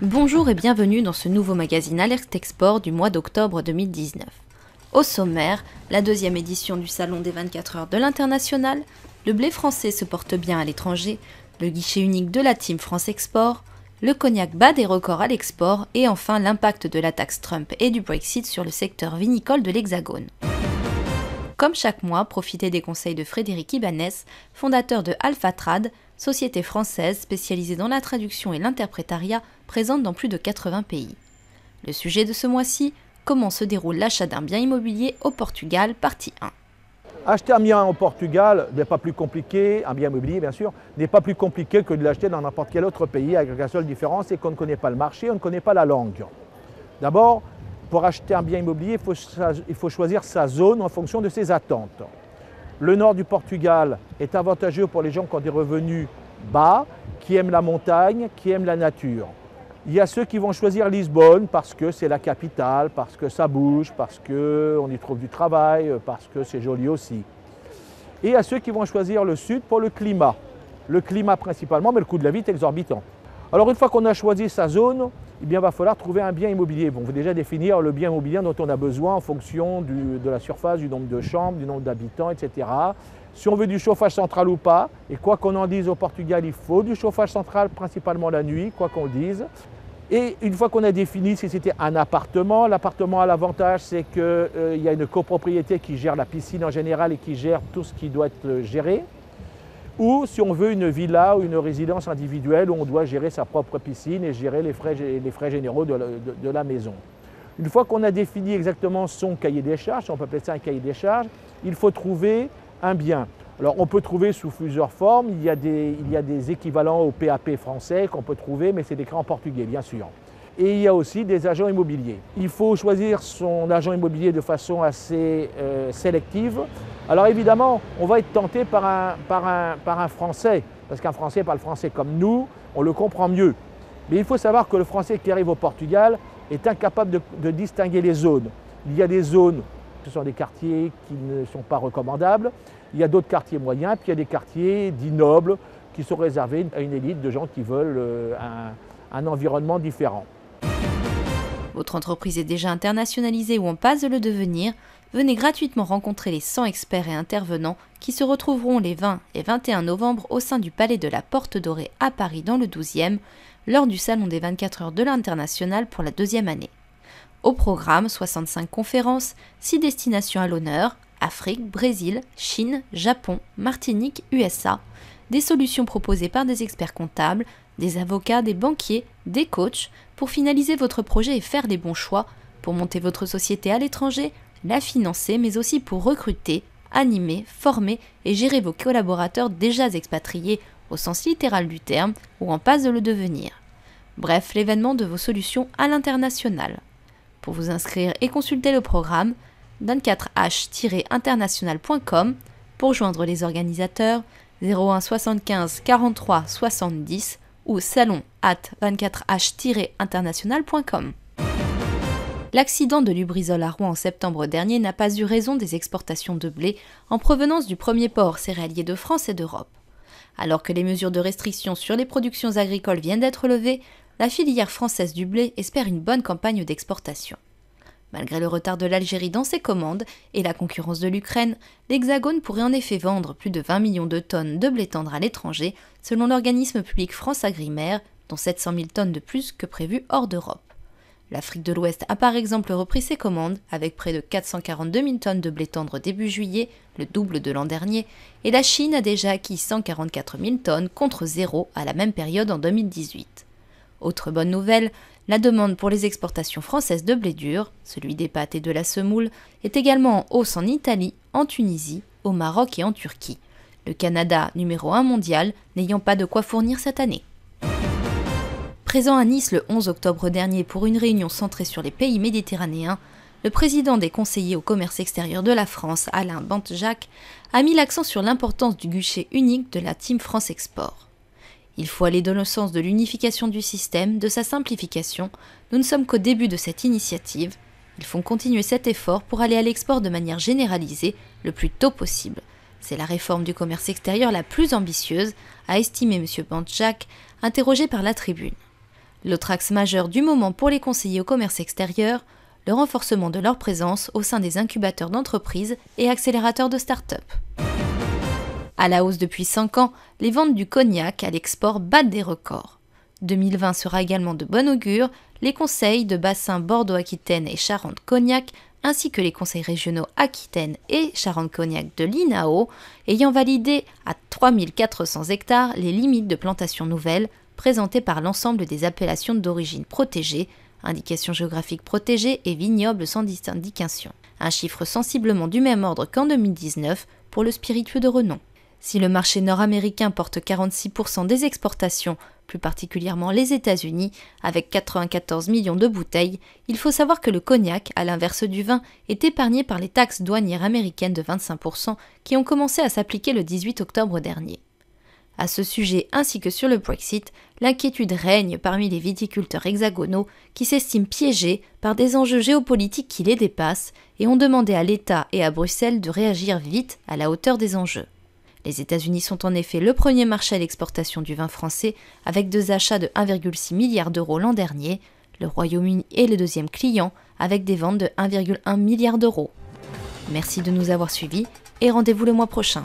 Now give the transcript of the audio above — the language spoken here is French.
Bonjour et bienvenue dans ce nouveau magazine Alerte Export du mois d'octobre 2019. Au sommaire, la deuxième édition du Salon des 24 heures de l'International, le blé français se porte bien à l'étranger, le guichet unique de la Team France Export, le cognac bat des records à l'export et enfin l'impact de la taxe Trump et du Brexit sur le secteur vinicole de l'Hexagone. Comme chaque mois, profitez des conseils de Frédéric Ibanez, fondateur de Alphatrad, société française spécialisée dans la traduction et l'interprétariat présente dans plus de 80 pays. Le sujet de ce mois-ci, comment se déroule l'achat d'un bien immobilier au Portugal, partie 1. Acheter un bien au Portugal n'est pas plus compliqué, un bien immobilier bien sûr, n'est pas plus compliqué que de l'acheter dans n'importe quel autre pays, avec la seule différence, c'est qu'on ne connaît pas le marché, on ne connaît pas la langue. D'abord, pour acheter un bien immobilier, il faut choisir sa zone en fonction de ses attentes. Le nord du Portugal est avantageux pour les gens qui ont des revenus bas, qui aiment la montagne, qui aiment la nature. Il y a ceux qui vont choisir Lisbonne parce que c'est la capitale, parce que ça bouge, parce qu'on y trouve du travail, parce que c'est joli aussi. Et il y a ceux qui vont choisir le sud pour le climat. Le climat principalement, mais le coût de la vie est exorbitant. Alors une fois qu'on a choisi sa zone, eh bien, il va falloir trouver un bien immobilier. Bon, on va déjà définir le bien immobilier dont on a besoin en fonction de la surface, du nombre de chambres, du nombre d'habitants, etc. Si on veut du chauffage central ou pas, et quoi qu'on en dise au Portugal, il faut du chauffage central, principalement la nuit, quoi qu'on le dise. Et une fois qu'on a défini si c'était un appartement, l'appartement a l'avantage, c'est qu'il y a une copropriété qui gère la piscine en général et qui gère tout ce qui doit être géré. Ou si on veut une villa ou une résidence individuelle où on doit gérer sa propre piscine et gérer les frais généraux de la maison. Une fois qu'on a défini exactement son cahier des charges, on peut appeler ça un cahier des charges, il faut trouver un bien. Alors on peut trouver sous plusieurs formes, il y a des équivalents au PAP français qu'on peut trouver, mais c'est écrit en portugais bien sûr. Et il y a aussi des agents immobiliers. Il faut choisir son agent immobilier de façon assez sélective. Alors évidemment, on va être tenté par un Français, parce qu'un Français parle français comme nous, on le comprend mieux. Mais il faut savoir que le Français qui arrive au Portugal est incapable de distinguer les zones. Il y a des zones, ce sont des quartiers qui ne sont pas recommandables, il y a d'autres quartiers moyens, puis il y a des quartiers dits nobles qui sont réservés à une élite de gens qui veulent un environnement différent. Votre entreprise est déjà internationalisée ou en passe de le devenir, venez gratuitement rencontrer les 100 experts et intervenants qui se retrouveront les 20 et 21 novembre au sein du Palais de la Porte Dorée à Paris dans le 12e, lors du Salon des 24 heures de l'International pour la deuxième année. Au programme, 65 conférences, 6 destinations à l'honneur, Afrique, Brésil, Chine, Japon, Martinique, USA, des solutions proposées par des experts comptables, des avocats, des banquiers, des coachs, pour finaliser votre projet et faire les bons choix, pour monter votre société à l'étranger, la financer, mais aussi pour recruter, animer, former et gérer vos collaborateurs déjà expatriés au sens littéral du terme ou en passe de le devenir. Bref, l'événement de vos solutions à l'international. Pour vous inscrire et consulter le programme, 24h-international.com, pour joindre les organisateurs 01 75 43 70 ou salon@24h-international.com. L'accident de Lubrizol à Rouen en septembre dernier n'a pas eu raison des exportations de blé en provenance du premier port céréalier de France et d'Europe. Alors que les mesures de restriction sur les productions agricoles viennent d'être levées, la filière française du blé espère une bonne campagne d'exportation. Malgré le retard de l'Algérie dans ses commandes et la concurrence de l'Ukraine, l'Hexagone pourrait en effet vendre plus de 20 millions de tonnes de blé tendre à l'étranger, selon l'organisme public France Agrimer, dont 700 000 tonnes de plus que prévu hors d'Europe. L'Afrique de l'Ouest a par exemple repris ses commandes, avec près de 442 000 tonnes de blé tendre début juillet, le double de l'an dernier, et la Chine a déjà acquis 144 000 tonnes contre 0 à la même période en 2018. Autre bonne nouvelle, la demande pour les exportations françaises de blé dur, celui des pâtes et de la semoule, est également en hausse en Italie, en Tunisie, au Maroc et en Turquie. Le Canada, numéro 1 mondial, n'ayant pas de quoi fournir cette année. Présent à Nice le 11 octobre dernier pour une réunion centrée sur les pays méditerranéens, le président des conseillers au commerce extérieur de la France, Alain Bantjac, a mis l'accent sur l'importance du guichet unique de la Team France Export. Il faut aller dans le sens de l'unification du système, de sa simplification. Nous ne sommes qu'au début de cette initiative. Il faut continuer cet effort pour aller à l'export de manière généralisée le plus tôt possible. C'est la réforme du commerce extérieur la plus ambitieuse, a estimé M. Bantjac, interrogé par la Tribune. L'autre axe majeur du moment pour les conseillers au commerce extérieur, le renforcement de leur présence au sein des incubateurs d'entreprises et accélérateurs de start-up. À la hausse depuis 5 ans, les ventes du cognac à l'export battent des records. 2020 sera également de bon augure, les conseils de bassin Bordeaux-Aquitaine et Charente-Cognac, ainsi que les conseils régionaux Aquitaine et Charente-Cognac de l'INAO, ayant validé à 3400 hectares les limites de plantation nouvelles présentées par l'ensemble des appellations d'origine protégée, indications géographiques protégées et vignobles sans indication. Un chiffre sensiblement du même ordre qu'en 2019 pour le spiritueux de renom. Si le marché nord-américain porte 46% des exportations, plus particulièrement les États-Unis, avec 94 millions de bouteilles, il faut savoir que le cognac, à l'inverse du vin, est épargné par les taxes douanières américaines de 25% qui ont commencé à s'appliquer le 18 octobre dernier. À ce sujet ainsi que sur le Brexit, l'inquiétude règne parmi les viticulteurs hexagonaux qui s'estiment piégés par des enjeux géopolitiques qui les dépassent et ont demandé à l'État et à Bruxelles de réagir vite à la hauteur des enjeux. Les États-Unis sont en effet le premier marché à l'exportation du vin français avec 2 achats de 1,6 milliard d'euros l'an dernier. Le Royaume-Uni est le deuxième client avec des ventes de 1,1 milliard d'euros. Merci de nous avoir suivis et rendez-vous le mois prochain.